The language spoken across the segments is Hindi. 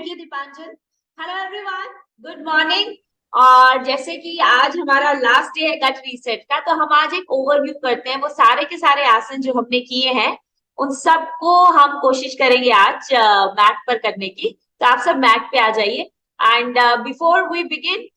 You Dipanjan. Hello everyone, good morning. और जैसे कि आज हमारा लास्ट डे है गट रीसेट का, तो हम आज एक ओवरव्यू करते हैं। वो सारे के सारे आसन जो हमने किए हैं उन सबको हम कोशिश करेंगे आज मैट पर करने की। तो आप सब मैट पे आ जाइए। एंड बिफोर वी बिगिन,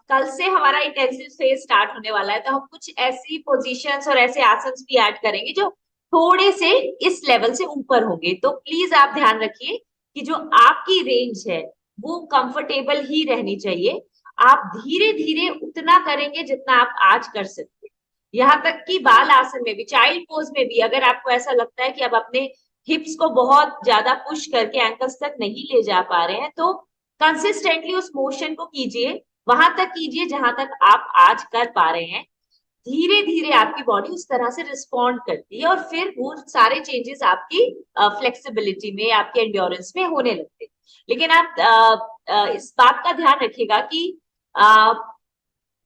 कल से हमारा इंटेंसिव फेज स्टार्ट होने वाला है, तो हम कुछ ऐसी पोजीशंस और ऐसे आसन भी ऐड करेंगे जो थोड़े से इस लेवल से ऊपर होंगे। तो प्लीज आप ध्यान रखिए कि जो आपकी रेंज है वो कंफर्टेबल ही रहनी चाहिए। आप धीरे धीरे उतना करेंगे जितना आप आज कर सकते हैं। यहाँ तक कि बाल आसन में भी, चाइल्ड पोज में भी, अगर आपको ऐसा लगता है कि अब अपने हिप्स को बहुत ज्यादा पुश करके एंकल्स तक नहीं ले जा पा रहे हैं, तो कंसिस्टेंटली उस मोशन को कीजिए, वहां तक कीजिए जहां तक आप आज कर पा रहे हैं। धीरे धीरे आपकी बॉडी उस तरह से रिस्पॉन्ड करती है और फिर वो सारे चेंजेस आपकी फ्लेक्सिबिलिटी में, आपके एंड्योरेंस में होने लगते हैं। लेकिन आप इस बात का ध्यान रखिएगा कि अ,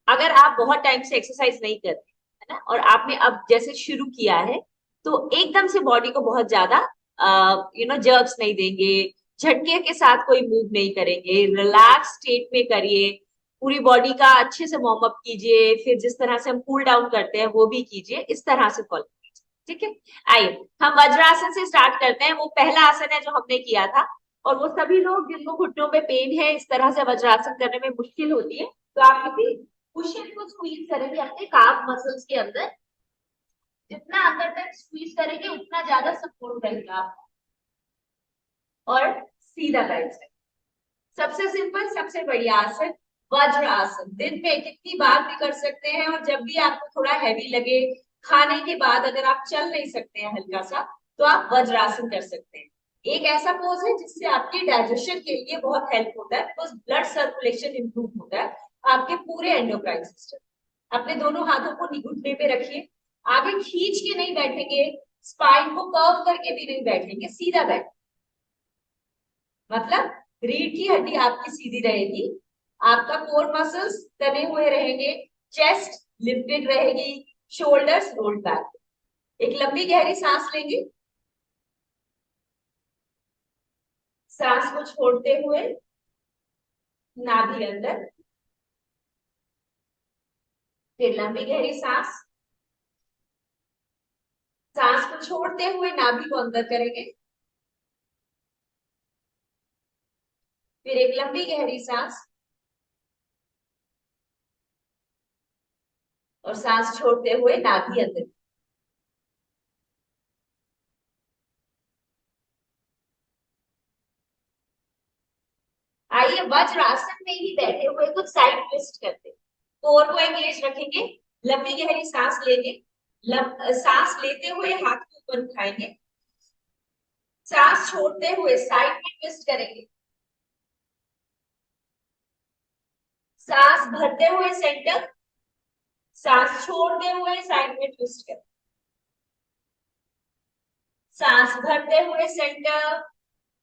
अगर आप बहुत टाइम से एक्सरसाइज नहीं करते है ना, और आपने अब जैसे शुरू किया है, तो एकदम से बॉडी को बहुत ज्यादा जर्क्स नहीं देंगे, झटके के साथ कोई मूव नहीं करेंगे। रिलैक्स स्टेट में करिए, पूरी बॉडी का अच्छे से वार्म अप कीजिए, फिर जिस तरह से हम कूल डाउन करते हैं वो भी कीजिए, इस तरह से फॉलो कीजिए। ठीक है, आइए हम वज्रासन से स्टार्ट करते हैं। वो पहला आसन है जो हमने किया था, और वो सभी लोग जिनको घुटनों में पेन है, इस तरह से वज्रासन करने में मुश्किल होती है, तो आप किसी कुशन को स्क्वीज करेंगे अपने काफ मसल्स के अंदर। जितना अंदर तक स्क्वीज करेंगे उतना ज्यादा सपोर्ट रहेगा आपको। और सीधा बैठ जाए। सबसे सिंपल, सबसे बढ़िया आसन वज्र आसन। दिन में कितनी बार भी कर सकते हैं, और जब भी आपको थोड़ा हैवी लगे, खाने के बाद अगर आप चल नहीं सकते हैं हल्का सा, तो आप वज्रासन कर सकते हैं। एक ऐसा पोज है जिससे आपके डाइजेशन के लिए बहुत हेल्प होता है, बिकॉज ब्लड सर्कुलेशन इंप्रूव होता है आपके पूरे एंडोक्राइन सिस्टम। अपने दोनों हाथों को घुटने पे रखिए, आगे खींच के नहीं बैठेंगे, स्पाइन को कर्व करके भी नहीं बैठेंगे, सीधा बैठ, मतलब रीढ़ की हड्डी आपकी सीधी रहेगी, आपका कोर मसल्स तने हुए रहेंगे, चेस्ट लिफ्टेड रहेगी, शोल्डर्स रोल्ड बैक। एक लंबी गहरी सांस लेंगे, सांस को छोड़ते हुए नाभि अंदर, फिर लंबी गहरी सांस, सांस को छोड़ते हुए नाभि को अंदर करेंगे, फिर एक लंबी गहरी सांस, और सांस छोड़ते हुए नाभि अंदर। आइए वज्रासन में ही बैठे हुए कुछ साइड ट्विस्ट करते हैं। कोर को एंगेज रखेंगे, लंबी गहरी सांस लेंगे, सांस लेते हुए हाथ को ऊपर उठाएंगे, सांस छोड़ते हुए साइड में ट्विस्ट करेंगे, सांस भरते हुए सेंटर, सांस छोड़ते हुए साइड में ट्विस्ट करें, सांस भरते हुए सेंटर,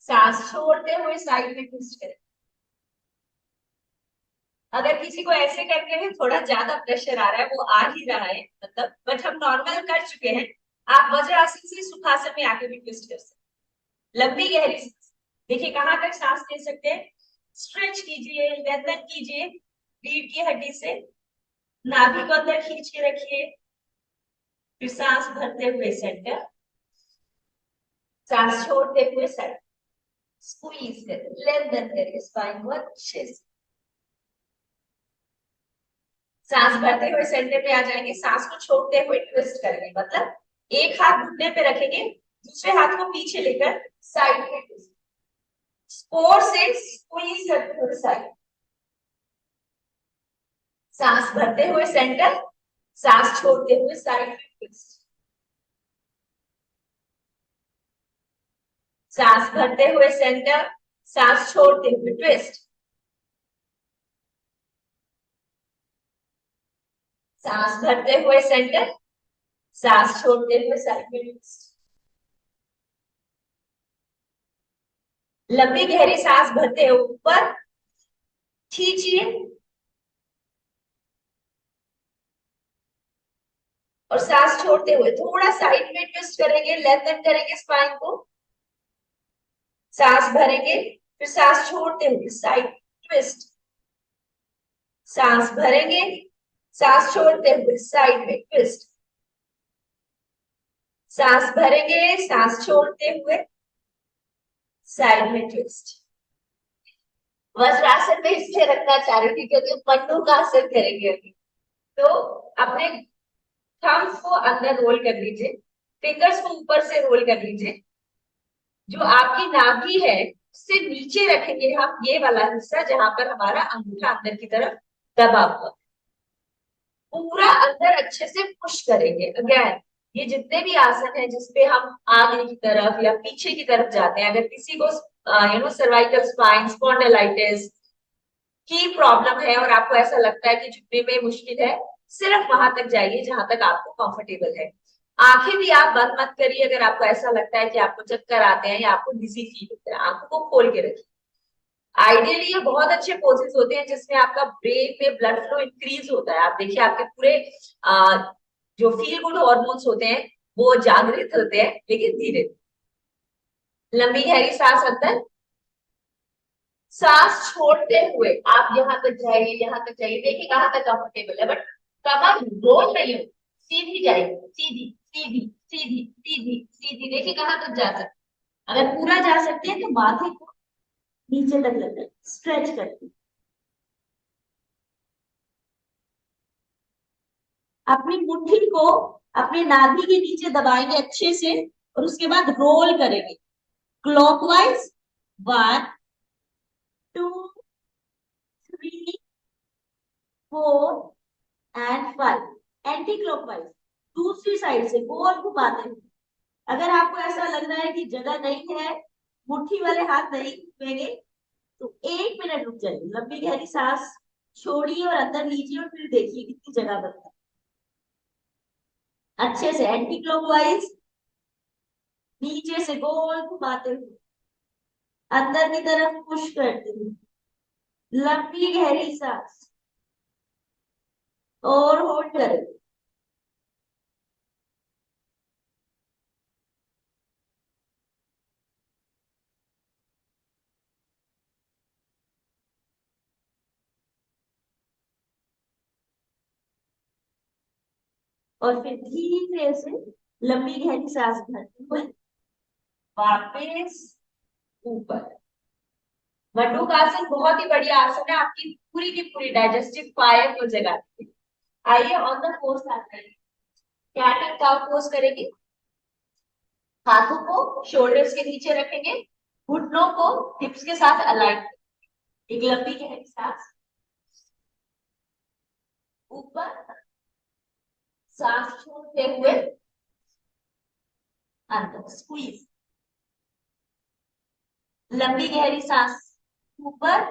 सांस छोड़ते हुए साइड में ट्विस्ट करें। अगर किसी को ऐसे करने में थोड़ा ज्यादा प्रेशर आ रहा है, वो आ ही रहा है मतलब, बट हम नॉर्मल कर चुके हैं, आप वज्रासन से सुखासन में आके भी ट्विस्ट कर सकते हैं। लंबी गहरी सांस, देखिए कहां तक सांस ले सकते हैं, स्ट्रेच कीजिए, लेंथन कीजिए रीढ़ की हड्डी से, नाभि को अंदर खींच के रखिए, फिर सांस भरते हुए सेंटर, सांस छोड़ते हुए साइड, स्क्वीज करें, लेंथन करें स्पाइन को अच्छे से, सांस भरते हुए सेंटर पे आ जाएंगे, सांस को छोड़ते हुए ट्विस्ट करेंगे, मतलब एक हाथ घुटने पे रखेंगे, दूसरे हाथ को पीछे लेकर साइड में ट्विस्ट, कोर से स्क्वीज करते हुए साइड, सांस भरते हुए सेंटर, सांस छोड़ते हुए साइड में ट्विस्ट, सांस भरते हुए सेंटर, सांस छोड़ते हुए ट्विस्ट, सांस भरते हुए सेंटर, सांस छोड़ते हुए साइड में ट्विस्ट। लंबी गहरी सांस भरते हुए ऊपर खींचिए, और सांस छोड़ते हुए थोड़ा साइड में ट्विस्ट करेंगे, लेंथन करेंगे स्पाइन को, सांस भरेंगे, फिर सांस छोड़ते हुए साइड ट्विस्ट, सांस भरेंगे, सांस छोड़ते हुए साइड में ट्विस्ट, सांस भरेंगे, सांस छोड़ते हुए साइड में ट्विस्ट। वज्रासन में इसलिए रखना चाह रही थी क्योंकि पन्नों का आसन करेंगे अभी। तो अपने थम्स को अंदर रोल कर लीजिए, फिंगर्स को ऊपर से रोल कर लीजिए, जो आपकी नाभि है उससे नीचे रखेंगे हम ये वाला हिस्सा जहां पर हमारा अंगूठा अंदर की तरफ दबा हुआ, पूरा अंदर अच्छे से पुश करेंगे। अगेन ये जितने भी आसन है जिसपे हम आगे की तरफ या पीछे की तरफ जाते हैं, अगर किसी को सर्वाइकल स्पाइन स्पॉन्डिलाइटिस की प्रॉब्लम है और आपको ऐसा लगता है कि झुकने में मुश्किल है, सिर्फ वहां तक जाइए जहां तक आपको कंफर्टेबल है। आंखें भी आप बंद मत करिए अगर आपको ऐसा लगता है कि आपको चक्कर आते हैं या आपको डिजी फील होता है, आंखों को खोल के रखिए। आइडियली ये बहुत अच्छे पोजेस होते हैं जिसमें आपका ब्रेन में ब्लड फ्लो इंक्रीज होता है। आप देखिए आपके पूरे जो फील गुड हॉर्मोन्स होते हैं वो जागृत होते हैं, लेकिन धीरे। लंबी गहरी सांस अंदर, सांस छोड़ते हुए आप यहाँ तक जाइए, यहाँ तक जाइए, देखिए कहाँ तक कंफर्टेबल है, बट कमर रोल नहीं हो, सीधी जाइए, सीधी सीधी सीधी सीधी सीधी, देखिए कहाँ तक जा सकते। अगर पूरा जा सकते हैं तो माथे को नीचे तक लेकर स्ट्रेच करते, अपनी मुट्ठी को अपने नाभि के नीचे दबाएंगे अच्छे से और उसके बाद रोल करेंगे क्लॉकवाइज, 1 2 3 4 एंड 5, एंटी क्लॉकवाइज दूसरी साइड से गोल घुमाते हुए। अगर आपको ऐसा लग रहा है कि जगह नहीं है, मुट्ठी वाले हाथ नहीं घूमेंगे, तो 1 मिनट रुक जाइए, लंबी गहरी सांस छोड़िए और अंदर लीजिए और फिर देखिए कितनी जगह बनता है। अच्छे से एंटी क्लॉकवाइज नीचे से गोल घुमाते हुए अंदर की तरफ पुश करते हुए लंबी गहरी सांस और होल्ड करें। और फिर धीरे से लंबी गहरी सांस भरते हुए वापस ऊपर। वटुकासन बहुत ही बढ़िया आसन है, आपकी पूरी की पूरी डाइजेस्टिव फायर को जगाती है। आइए ऑन द पोज आते हैं, कैट एंड काउ पोज करेंगे। हाथों को शोल्डर्स के नीचे रखेंगे, घुटनों को हिप्स के साथ अलाइन, एक लंबी गहरी सांस ऊपर, सांस छोड़ते हुए अंदर स्क्वीज, लंबी गहरी सांस ऊपर,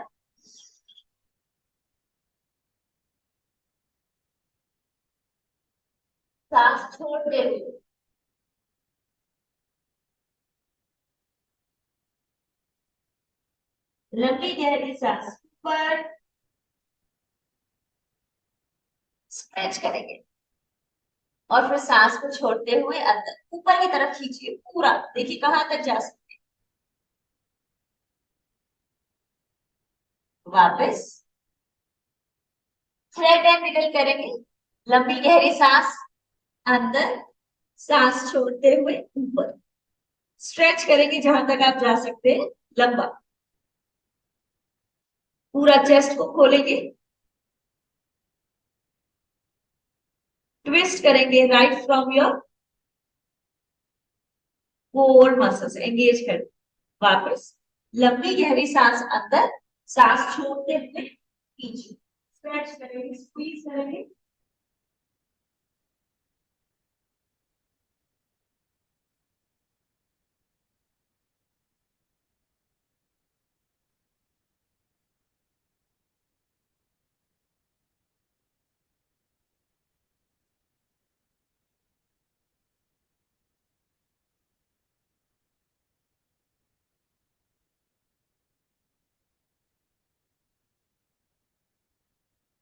सांस छोड़ते हुए लंबी गहरी सांस ऊपर, स्ट्रेच करेंगे और फिर सांस को छोड़ते हुए अंदर ऊपर की तरफ खींचिए पूरा, देखिए कहां तक जा सकते। वापस थ्रेड एंड निकल करेंगे, लंबी गहरी सांस अंदर, सांस छोड़ते हुए ऊपर, स्ट्रेच करेंगे जहां तक आप जा सकते हैं, लंबा पूरा चेस्ट को खोलेंगे, ट्विस्ट करेंगे right from your core muscles engage कर, वापस लंबी गहरी सांस अंदर, सांस छोड़ते हुए पीछे, स्ट्रेच करेंगे, स्क्वीज करेंगे।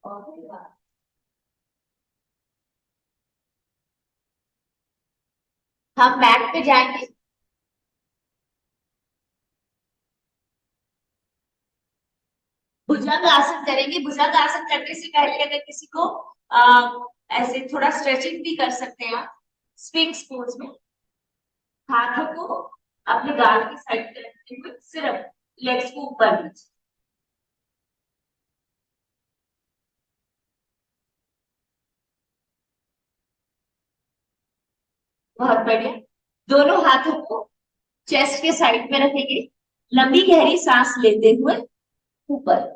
और हम बैक पे जाएंगे, भुजंग आसन करेंगे। भुजंग आसन करने से पहले अगर किसी को ऐसे थोड़ा स्ट्रेचिंग भी कर सकते हैं आप स्विंग्स पोज में। हाथों को अपने गाल की साइड पे रखते हुए सिर्फ लेग्स को ऊपर नीचे। बहुत बढ़िया। दोनों हाथों को चेस्ट के साइड में रखेंगे, लंबी गहरी सांस लेते हुए ऊपर।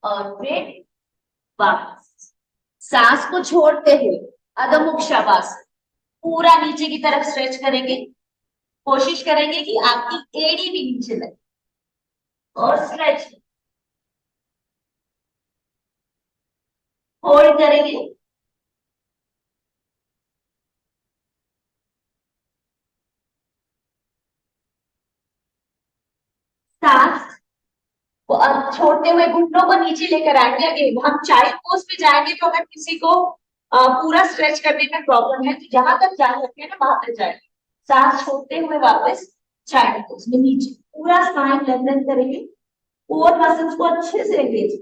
और फिर वापस सांस को छोड़ते हुए अधो मुख शवासन पूरा नीचे की तरफ स्ट्रेच करेंगे। कोशिश करेंगे कि आपकी एड़ी भी नीचे लगे और स्ट्रेच होल्ड करेंगे। सांस को अब छोड़ते हुए घुटनों को नीचे लेकर आएंगे। अगेन हम चाइल्ड पोज पे जाएंगे तो अगर किसी को पूरा स्ट्रेच करने में प्रॉब्लम है तो जहां तक जा सकते हैं ना वहां तक जाएंगे। सांस छोड़ते हुए वापस चाइल्ड पोज में नीचे पूरा स्पाइन लेंथन करेंगे। कोर मसल्स को अच्छे से एंगेज।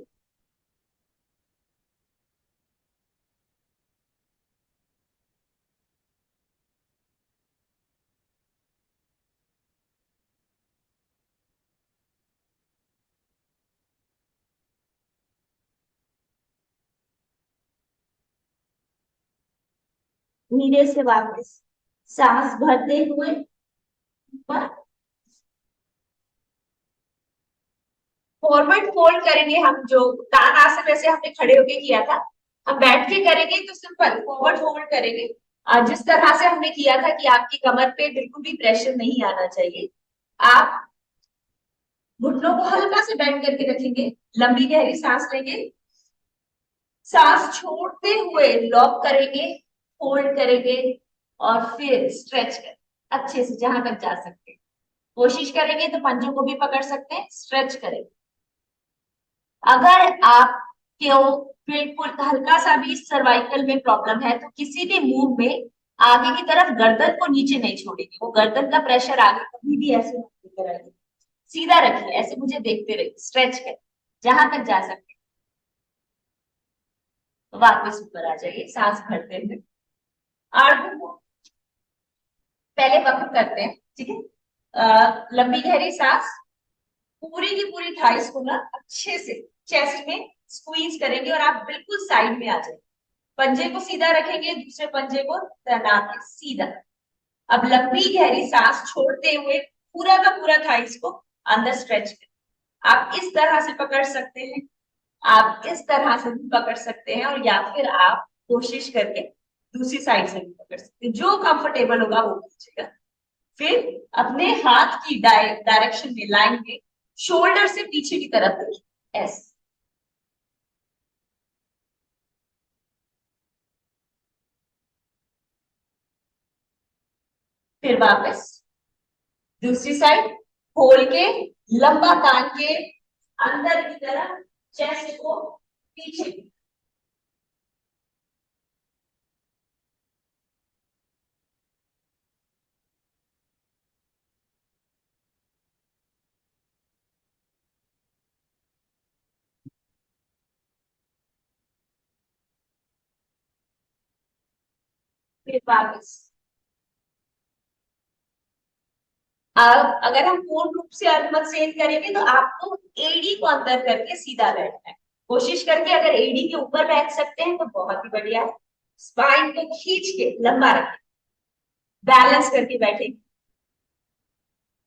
धीरे से वापस सांस भरते हुए ऊपर। फॉरवर्ड फोल्ड करेंगे हम, जो ताड़ासन जैसे हमने खड़े होके किया था हम बैठ के करेंगे तो सिंपल फॉरवर्ड फोल्ड करेंगे। जिस तरह से हमने किया था कि आपकी कमर पे बिल्कुल भी प्रेशर नहीं आना चाहिए। आप घुटनों को हल्का से बेंड करके रखेंगे, लंबी गहरी सांस लेंगे, सांस छोड़ते हुए लॉक करेंगे, फोल्ड करेंगे और फिर स्ट्रेच करें अच्छे से जहां तक जा सकते हैं। कोशिश करेंगे तो पंजों को भी पकड़ सकते हैं, स्ट्रेच करेंगे। अगर आपको बिल्कुल हल्का सा भी सर्वाइकल में प्रॉब्लम है तो किसी भी मूव में आगे की तरफ गर्दन को नीचे नहीं छोड़ेंगे। वो गर्दन का प्रेशर आगे कभी भी ऐसे मत लेकर आइए। सीधा रखिए, ऐसे मुझे देखते रहिए, स्ट्रेच करें जहां तक जा सकते हैं। वापस ऊपर आ जाइए सांस भरते हुए। आड़ू को पहले वक्त करते हैं, ठीक है। लंबी गहरी सांस पूरी की पूरी थाइस को ना अच्छे से चेस्ट में स्क्वीज करेंगे और आप बिल्कुल साइड में आ जाएंगे। पंजे को सीधा रखेंगे, दूसरे पंजे को तना के सीधा। अब लंबी गहरी सांस छोड़ते हुए पूरा का पूरा थाइस को अंदर स्ट्रेच करें। आप इस तरह से पकड़ सकते हैं, आप इस तरह से भी पकड़ सकते हैं और या फिर आप कोशिश करके दूसरी साइड से भी पकड़ सकते हैं। जो कंफर्टेबल होगा वो कीजिएगा। फिर अपने हाथ की डायरेक्शन में लाइन में शोल्डर से पीछे की तरफ देखिए ऐसे। फिर वापस दूसरी साइड खोल के लंबा तान के अंदर की तरफ चेस्ट को पीछे। फिर वापस। अब अगर हम पूर्ण रूप से अर्धमत्सेन करेंगे तो आपको एडी को अंदर करके सीधा बैठना है। कोशिश करके अगर एडी के ऊपर बैठ सकते हैं तो बहुत ही बढ़िया है। स्पाइन को खींच के लंबा रखें, बैलेंस करके बैठे।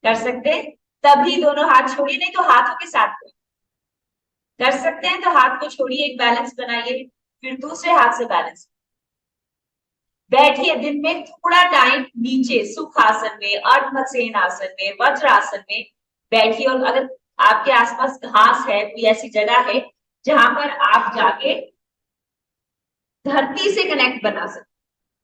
कर सकते हैं तभी दोनों हाथ छोड़िए, नहीं तो हाथों के साथ कर सकते हैं तो हाथ को छोड़िए, एक बैलेंस बनाइए, फिर दूसरे हाथ से बैलेंस। बैठिए दिन में थोड़ा टाइम नीचे सुखासन में, अर्धमत्सेन आसन में, वज्रासन में बैठिए। और अगर आपके आसपास घास है, कोई ऐसी जगह है जहां पर आप जाके धरती से कनेक्ट बना सकते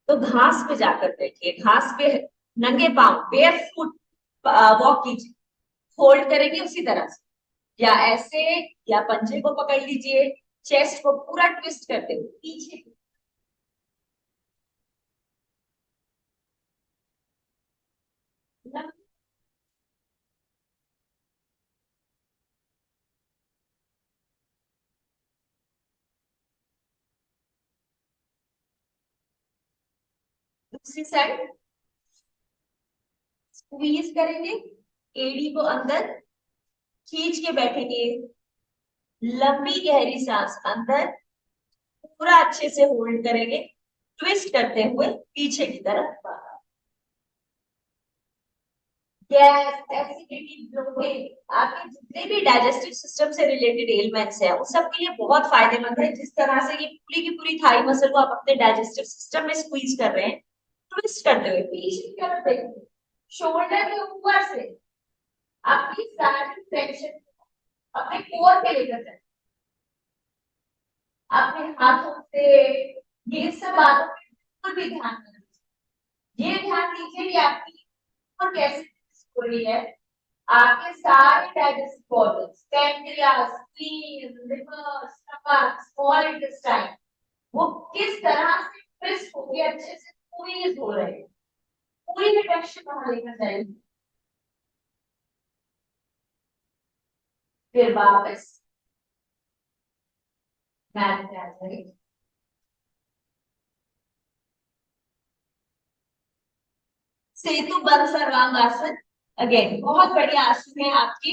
तो घास पे जाकर बैठिए। घास पे नंगे पांव बेयर फुट वॉक कीजिए। होल्ड करेंगे उसी तरह से, या ऐसे, या पंजे को पकड़ लीजिए, चेस्ट को पूरा ट्विस्ट करते हुए पीछे। दूसरी साइड स्क्वीज करेंगे, एडी को अंदर खींच के बैठेंगे, लंबी गहरी सांस अंदर, पूरा अच्छे से होल्ड करेंगे, ट्विस्ट करते हुए पीछे की तरफ। गैस, एसिडिटी, ब्लोटिंग, आपके जितने भी डाइजेस्टिव सिस्टम से रिलेटेड एलिमेंट्स है उन सब के लिए बहुत फायदेमंद है। जिस तरह से ये पूरी की पूरी थाई मसल को आप अपने डाइजेस्टिव सिस्टम में स्क्वीज कर रहे हैं, ट्विस्ट करते हुए पीछे की तरफ देखिए, शोल्डर के ऊपर से आपकी सारी टेंशन अपने कोर पे लेकर जाए, अपने हाथों से, ये सब बातों पे बिल्कुल भी ध्यान न दीजिए। ये ध्यान दीजिए कि आपकी और कैसे हो रही है, आपके सारे digestive organs, pancreas, spleen, liver, stomach, small intestine, वो किस तरह से ट्विस्ट होके अच्छे से स्क्वीज हो रहे हैं, पूरी रिटेंशन वहां लेकर जाएगी। फिर वापस मैट पे आ जाएगी। सेतु बंद सर्वांगासन, अगेन बहुत बढ़िया आसन है आपकी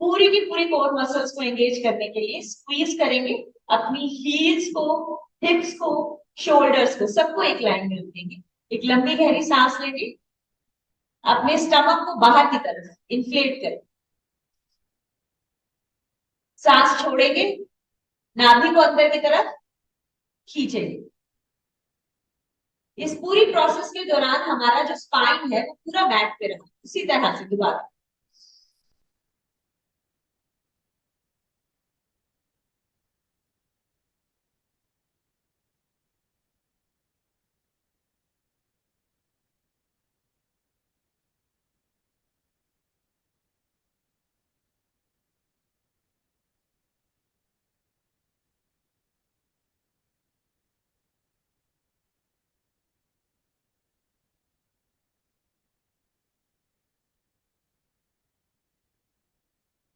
पूरी की पूरी कोर मसल्स को एंगेज करने के लिए। स्क्वीज करेंगे अपनी हील्स को, हिप्स को, शोल्डर्स को, सबको एक लाइन में रखेंगे, एक लंबी गहरी सांस लेंगे, अपने स्टमक को बाहर की तरफ इन्फ्लेट करें, सांस छोड़ेंगे, नाभि को अंदर की तरफ खींचेंगे। इस पूरी प्रोसेस के दौरान हमारा जो स्पाइन है वो पूरा मैट पे रहा, उसी तरह से दोबारा।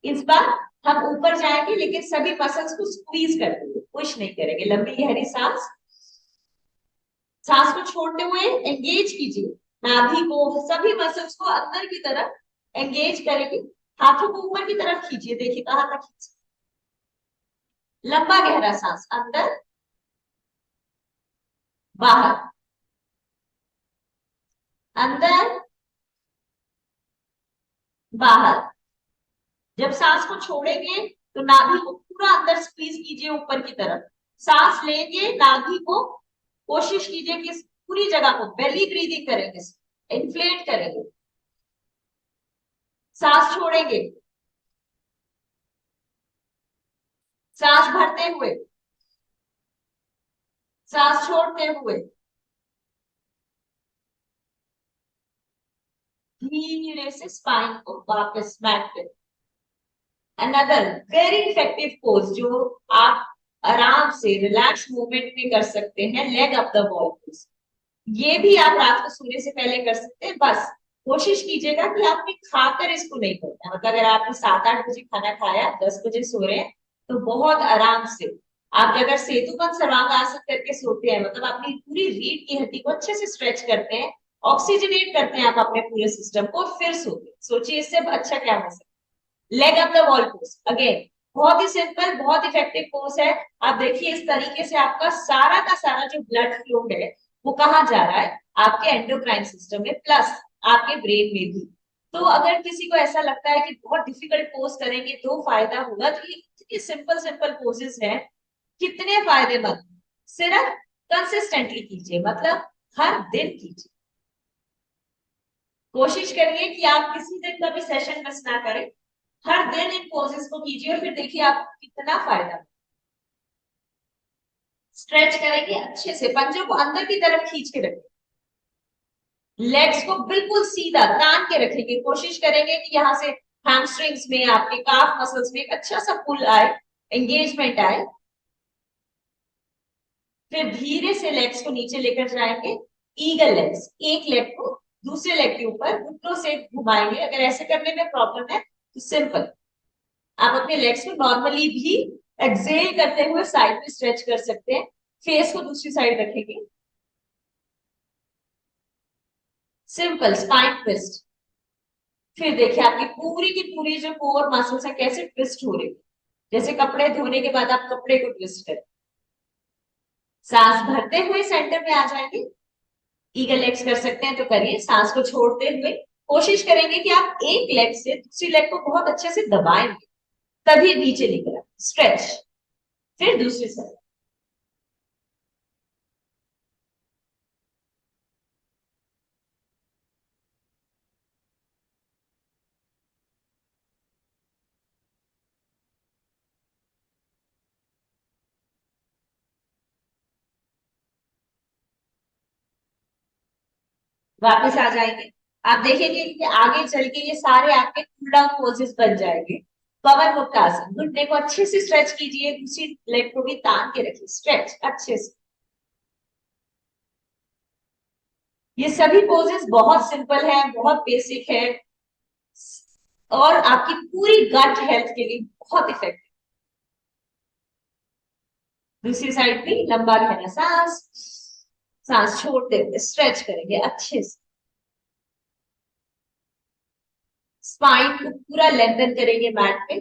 इस बार हम ऊपर जाएंगे लेकिन सभी मसल्स को स्क्वीज कर देंगे, पुश नहीं करेंगे। लंबी गहरी सांस, सांस को छोड़ते हुए एंगेज कीजिए नाभि को, सभी मसल्स को अंदर की तरफ एंगेज करेंगे, हाथों को ऊपर की तरफ खींचिए, देखिए कहां तक खींचिए। लंबा गहरा सांस अंदर, बाहर, अंदर, बाहर। जब सांस को छोड़ेंगे तो नाभि को पूरा अंदर स्क्वीज कीजिए ऊपर की तरफ। सांस लेंगे, नाभि को कोशिश कीजिए कि इस पूरी जगह को बेली ब्रीदिंग करेंगे, इन्फ्लेट करेंगे। सांस छोड़ेंगे, सांस भरते हुए, सांस छोड़ते हुए, धीरे से स्पाइन को वापस मैट पे। अनदर वेरी इफेक्टिव पोज जो आप आराम से रिलैक्स मूवमेंट में कर सकते हैं, leg up the wall pose. ये भी आप रात को सोने से पहले कर सकते हैं। बस कोशिश कीजिएगा कि आपने खाकर इसको नहीं करना, मतलब अगर आपने 7-8 बजे खाना खाया, 10 बजे सो रहे हैं, तो बहुत आराम से आप अगर सेतुबंध सर्वांगासन करके सोते हैं, मतलब अपनी पूरी रीढ़ की हड्डी को अच्छे से स्ट्रेच करते हैं, ऑक्सीजनेट करते हैं आप अपने पूरे सिस्टम को, फिर सोते। सोचिए इससे अच्छा क्या हो सकता है। Leg up the wall pose, again बहुत ही सिंपल, बहुत इफेक्टिव पोज है। आप देखिए इस तरीके से आपका सारा का सारा जो ब्लड फ्लो है वो कहाँ जा रहा है, आपके एंडोक्राइन सिस्टम में, प्लस आपके ब्रेन में भी। तो अगर किसी को ऐसा लगता है कि बहुत डिफिकल्ट पोज करेंगे तो फायदा होगा, तो ये इतनी सिंपल सिंपल पोजेस हैं, कितने फायदेमंद। सिर्फ कंसिस्टेंटली कीजिए, मतलब हर दिन कीजिए। कोशिश करिए कि आप किसी दिन का भी सेशन मिस ना करें, हर दिन इन पोजेस को कीजिए और फिर देखिए आपको कितना फायदा। स्ट्रेच करेंगे अच्छे से, पंजों को अंदर की तरफ खींच के रखें, लेग्स को बिल्कुल सीधा तान के रखेंगे। कोशिश करेंगे कि यहाँ से हैमस्ट्रिंग्स में, आपके काफ मसल्स में एक अच्छा सा पुल आए, एंगेजमेंट आए। फिर धीरे से लेग्स को नीचे लेकर जाएंगे, ईगल लेग्स, एक लेग को दूसरे लेग के ऊपर घुटनों से घुमाएंगे। अगर ऐसे करने में प्रॉब्लम है तो सिंपल आप अपने लेग्स को नॉर्मली भी एक्सेल करते हुए साइड में स्ट्रेच कर सकते हैं। फेस को दूसरी साइड रखेंगे, सिंपल स्पाइन ट्विस्ट। फिर देखिए आपकी पूरी की पूरी जो कोर मसल्स है कैसे ट्विस्ट हो रही है, जैसे कपड़े धोने के बाद आप कपड़े को ट्विस्ट करें। सांस भरते हुए सेंटर में आ जाएंगे। ईगल लेग्स कर सकते हैं तो करिए। सांस को छोड़ते हुए कोशिश करेंगे कि आप एक लेग से दूसरी लेग को बहुत अच्छे से दबाएंगे, तभी नीचे निकला स्ट्रेच। फिर दूसरी साइड। वापस आ जाएंगे। आप देखेंगे कि आगे चल के ये सारे आपके कूल डाउन पोजेस बन जाएंगे। पवन मुक्त आसन। घुटने को अच्छे से स्ट्रेच कीजिए, दूसरी लेग को भी तान के रखिए, स्ट्रेच अच्छे से। ये सभी पोजेस बहुत सिंपल है, बहुत बेसिक है, और आपकी पूरी गट हेल्थ के लिए बहुत इफेक्टिव। दूसरी साइड भी लंबा गहरा सांस, सांस छोड़ते हुए स्ट्रेच करेंगे अच्छे से। स्पाइन को पूरा लेंथन करेंगे मैट पे।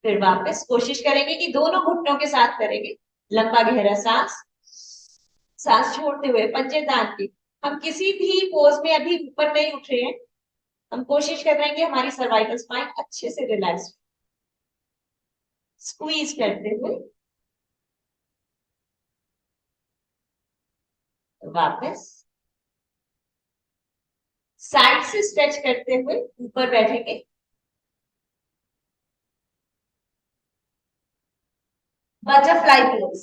फिर वापस कोशिश करेंगे कि दोनों घुटनों के साथ करेंगे। लंबा गहरा सांस, सांस छोड़ते हुए पंजे तान के। हम किसी भी पोज में अभी ऊपर नहीं उठ रहे हैं। हम कोशिश कर रहे हैं कि हमारी सर्वाइकल स्पाइन अच्छे से रिलैक्स। स्क्वीज करते हुए वापस। साइड से स्ट्रेच करते हुए ऊपर बैठेंगे। Butterfly pose.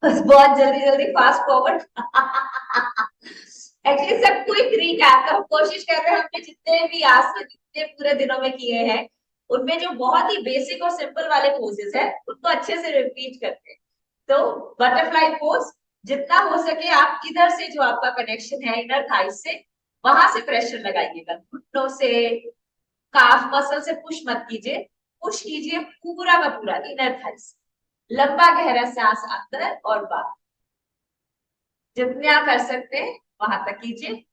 बस बहुत जल्दी जल्दी फास्ट फॉरवर्ड। एक्चुअली सब क्विक रिकैप। हम कोशिश कर रहे हैं हमने जितने भी आसन जितने पूरे दिनों में किए हैं उनमें जो बहुत ही बेसिक और सिंपल वाले पोजेस है उनको अच्छे से रिपीट करते हैं। तो बटरफ्लाई पोज, जितना हो सके आप इधर से जो आपका कनेक्शन है इनर थाइस से, वहां से प्रेशर लगाइएगा। घुटनों से, काफ मसल से पुश मत कीजिए। पुश कीजिए पूरा का पूरा इनर थाइस। लंबा गहरा सांस अंदर और बाहर, जितने आप कर सकते हैं वहां तक कीजिए।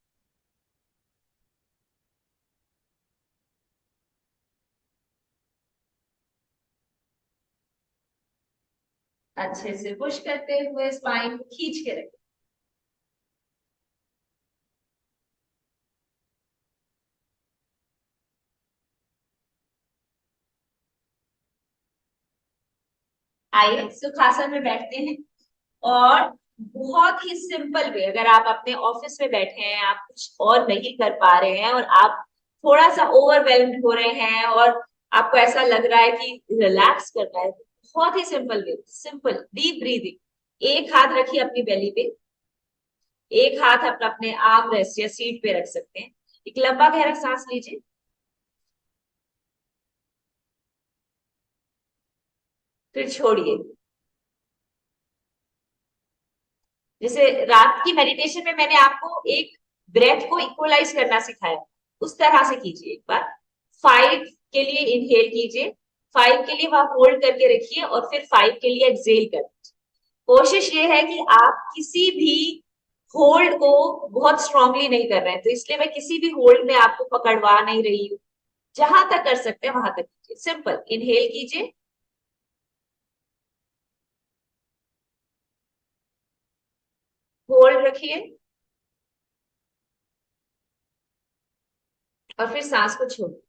अच्छे से पुश करते हुए स्पाइन को खींच के रखें। आइए सुखासन में बैठते हैं। और बहुत ही सिंपल वे, अगर आप अपने ऑफिस में बैठे हैं, आप कुछ और नहीं कर पा रहे हैं और आप थोड़ा सा ओवरवेल्म्ड हो रहे हैं और आपको ऐसा लग रहा है कि रिलैक्स करना है, बहुत ही simple way, simple deep breathing. एक हाथ रखिए अपनी बेली पे, एक हाथ अपना अपने आर्म रेस्ट या सीट पे रख सकते हैं। एक लंबा गहरा सांस लीजिए, फिर छोड़िए। जैसे रात की मेडिटेशन में मैंने आपको एक ब्रेथ को इक्वलाइज करना सिखाया, उस तरह से कीजिए एक बार। 5 के लिए इनहेल कीजिए, 5 के लिए वहां होल्ड करके रखिए और फिर 5 के लिए एक्सेल कर। कोशिश ये है कि आप किसी भी होल्ड को बहुत स्ट्रांगली नहीं कर रहे हैं, तो इसलिए मैं किसी भी होल्ड में आपको पकड़वा नहीं रही हूँ। जहां तक कर सकते हैं वहां तक कीजिए। सिंपल इनहेल कीजिए, होल्ड रखिए और फिर सांस को छोड़िए।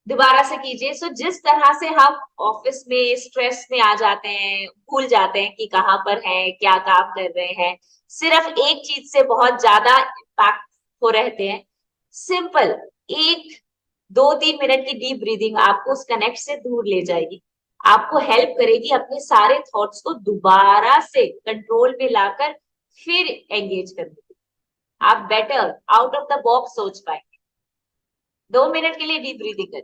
दोबारा से कीजिए। सो जिस तरह से हम ऑफिस में स्ट्रेस में आ जाते हैं, भूल जाते हैं कि कहाँ पर हैं, क्या काम कर रहे हैं, सिर्फ एक चीज से बहुत ज्यादा इम्पैक्ट हो रहते हैं। सिंपल एक 2-3 मिनट की डीप ब्रीदिंग आपको उस कनेक्ट से दूर ले जाएगी, आपको हेल्प करेगी अपने सारे थॉट्स को दोबारा से कंट्रोल में लाकर फिर एंगेज करने की। आप better out of the box सोच पाएंगे। 2 मिनट के लिए डीप ब्रीदिंग करें।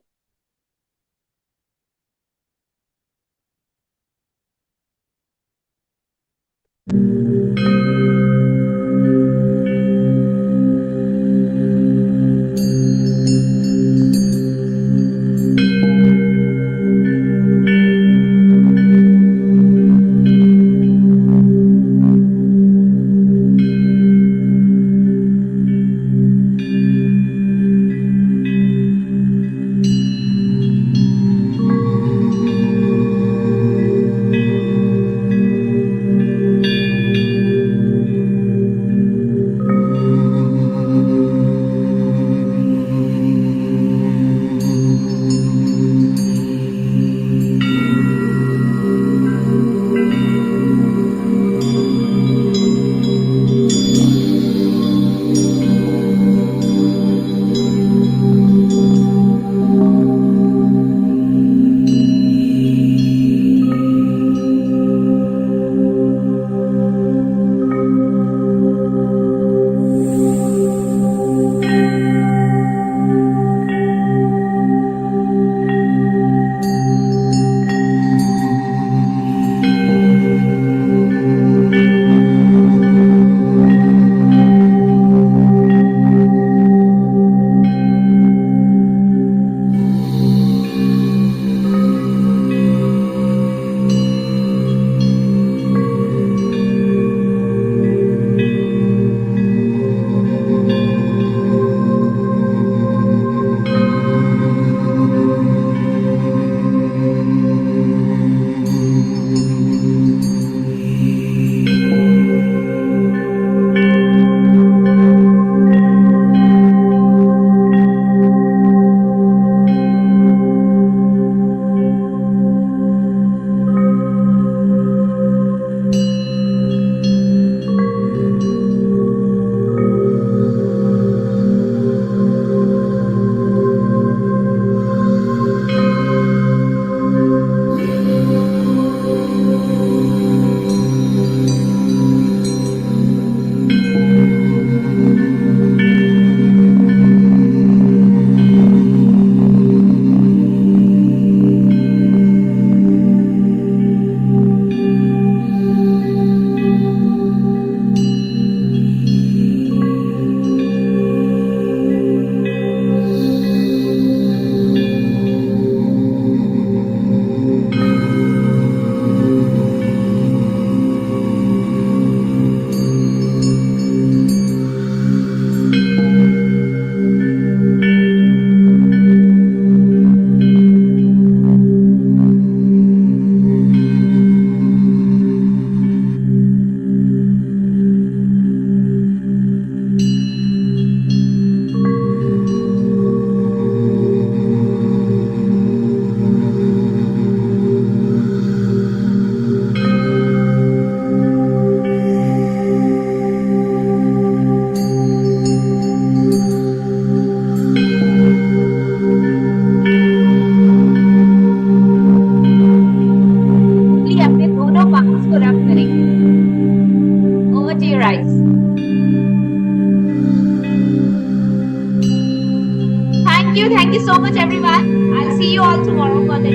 your eyes. Thank you so much everyone. I'll see you all tomorrow for the